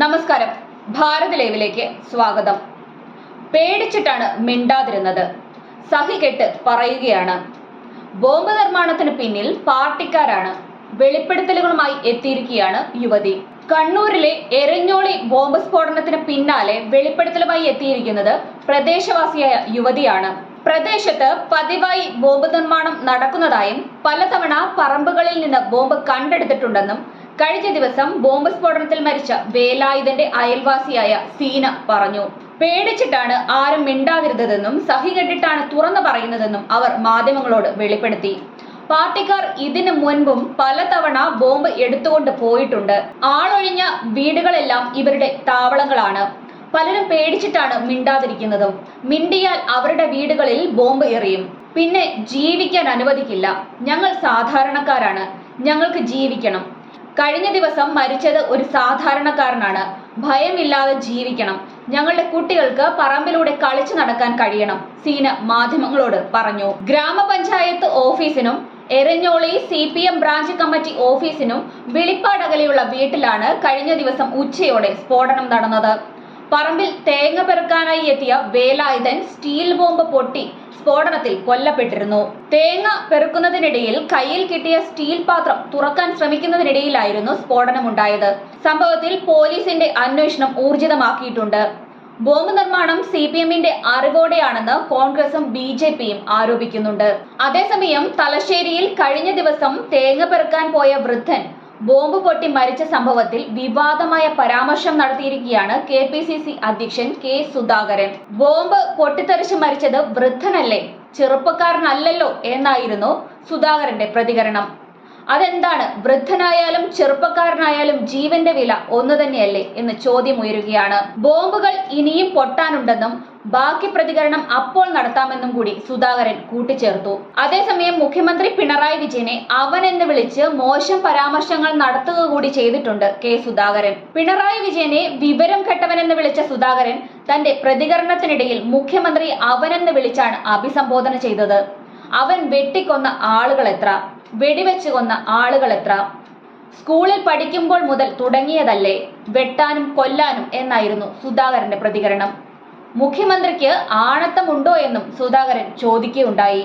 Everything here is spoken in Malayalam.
നമസ്കാരം. ഭാരത് ലൈവിലേക്ക് സ്വാഗതം. പേടിച്ചിട്ടാണ് മിണ്ടാതിരുന്നത്, സഹികെട്ട് പറയുകയാണ്. ബോംബ് നിർമ്മാണത്തിന് പിന്നിൽ പാർട്ടിക്കാരാണ്. വെളിപ്പെടുത്തലുകളുമായി എത്തിയിരിക്കുകയാണ് യുവതി. കണ്ണൂരിലെ എരഞ്ഞോളി ബോംബ് സ്ഫോടനത്തിന് പിന്നാലെ വെളിപ്പെടുത്തലുമായി എത്തിയിരിക്കുന്നത് പ്രദേശവാസിയായ യുവതിയാണ്. പ്രദേശത്ത് പതിവായി ബോംബ് നിർമ്മാണം നടക്കുന്നതായും പലതവണ പറമ്പുകളിൽ നിന്ന് ബോംബ് കണ്ടെടുത്തിട്ടുണ്ടെന്നും കഴിഞ്ഞ ദിവസം ബോംബ് സ്ഫോടനത്തിൽ മരിച്ച വേലായുധന്റെ അയൽവാസിയായ സീന പറഞ്ഞു. പേടിച്ചിട്ടാണ് ആരും മിണ്ടാതിരുന്നതെന്നും സഹികെട്ടിട്ടാണ് തുറന്നു പറയുന്നതെന്നും അവർ മാധ്യമങ്ങളോട് വെളിപ്പെടുത്തി. പാർട്ടിക്കാർ ഇതിനു മുൻപും പലതവണ ബോംബ് എടുത്തുകൊണ്ട് പോയിട്ടുണ്ട്. ആളൊഴിഞ്ഞ വീടുകളെല്ലാം ഇവരുടെ താവളങ്ങളാണ്. പലരും പേടിച്ചിട്ടാണ് മിണ്ടാതിരിക്കുന്നതും. മിണ്ടിയാൽ അവരുടെ വീടുകളിൽ ബോംബ് എറിയും, പിന്നെ ജീവിക്കാൻ അനുവദിക്കില്ല. ഞങ്ങൾ സാധാരണക്കാരാണ്, ഞങ്ങൾക്ക് ജീവിക്കണം. കഴിഞ്ഞ ദിവസം മരിച്ചത് ഒരു സാധാരണക്കാരനാണ്. ഭയമില്ലാതെ ജീവിക്കണം. ഞങ്ങളുടെ കുട്ടികൾക്ക് പറമ്പിലൂടെ കളിച്ചു നടക്കാൻ കഴിയണം, സീന മാധ്യമങ്ങളോട് പറഞ്ഞു. ഗ്രാമപഞ്ചായത്ത് ഓഫീസിനും എരഞ്ഞോളി CPM ബ്രാഞ്ച് കമ്മിറ്റി ഓഫീസിനും വെളിപ്പാടകലെയുള്ള വീട്ടിലാണ് കഴിഞ്ഞ ദിവസം ഉച്ചയോടെ സ്ഫോടനം നടന്നത്. പറമ്പിൽ തേങ്ങ പെറുക്കാനായി എത്തിയ വേലായുധൻ സ്റ്റീൽ ബോംബ് പൊട്ടി സ്ഫോടനത്തിൽ കൊല്ലപ്പെട്ടിരുന്നു. തേങ്ങ പെറുക്കുന്നതിനിടയിൽ കയ്യിൽ കിട്ടിയ സ്റ്റീൽ പാത്രം തുറക്കാൻ ശ്രമിക്കുന്നതിനിടയിലായിരുന്നു സ്ഫോടനമുണ്ടായത്. സംഭവത്തിൽ പോലീസിന്റെ അന്വേഷണം ഊർജിതമാക്കിയിട്ടുണ്ട്. ബോംബ് നിർമ്മാണം CPMന്റെ അറിവോടെയാണെന്ന് കോൺഗ്രസും BJPയും ആരോപിക്കുന്നുണ്ട്. അതേസമയം തലശ്ശേരിയിൽ കഴിഞ്ഞ ദിവസം തേങ്ങ പെറുക്കാൻ പോയ വൃദ്ധൻ ബോംബ് പൊട്ടി മരിച്ച സംഭവത്തിൽ വിവാദമായ പരാമർശം നടത്തിയിരിക്കുകയാണ് KPCC അധ്യക്ഷൻ K സുധാകരൻ. ബോംബ് പൊട്ടിത്തെറിച്ച് മരിച്ചത് വൃദ്ധനല്ലേ, ചെറുപ്പക്കാരനല്ലല്ലോ എന്നായിരുന്നു സുധാകരന്റെ പ്രതികരണം. അതെന്താണ്, വൃദ്ധനായാലും ചെറുപ്പക്കാരനായാലും ജീവന്റെ വില ഒന്നു തന്നെയല്ലേ എന്ന് ചോദ്യമുയരുകയാണ്. ബോംബുകൾ ഇനിയും പൊട്ടാനുണ്ടെന്നും ബാക്കി പ്രതികരണം അപ്പോൾ നടത്താമെന്നും കൂടി സുധാകരൻ കൂട്ടിച്ചേർത്തു. അതേസമയം മുഖ്യമന്ത്രി പിണറായി വിജയനെ അവൻ എന്ന് വിളിച്ച് മോശം പരാമർശങ്ങൾ നടത്തുക കൂടി ചെയ്തിട്ടുണ്ട് K സുധാകരൻ. പിണറായി വിജയനെ വിവരം കെട്ടവനെന്ന് വിളിച്ച സുധാകരൻ തന്റെ പ്രതികരണത്തിനിടയിൽ മുഖ്യമന്ത്രി അവനെന്ന് വിളിച്ചാണ് അഭിസംബോധന ചെയ്തത്. അവൻ വെട്ടിക്കൊന്ന ആളുകൾ എത്ര, വെടിവെച്ച് കൊന്ന ആളുകൾ എത്ര, സ്കൂളിൽ പഠിക്കുമ്പോൾ മുതൽ തുടങ്ങിയതല്ലേ വെട്ടാനും കൊല്ലാനും എന്നായിരുന്നു സുധാകരന്റെ പ്രതികരണം. മുഖ്യമന്ത്രിക്ക് ആണത്തമുണ്ടോ എന്നും സുധാകരൻ ചോദിക്കുകയുണ്ടായി.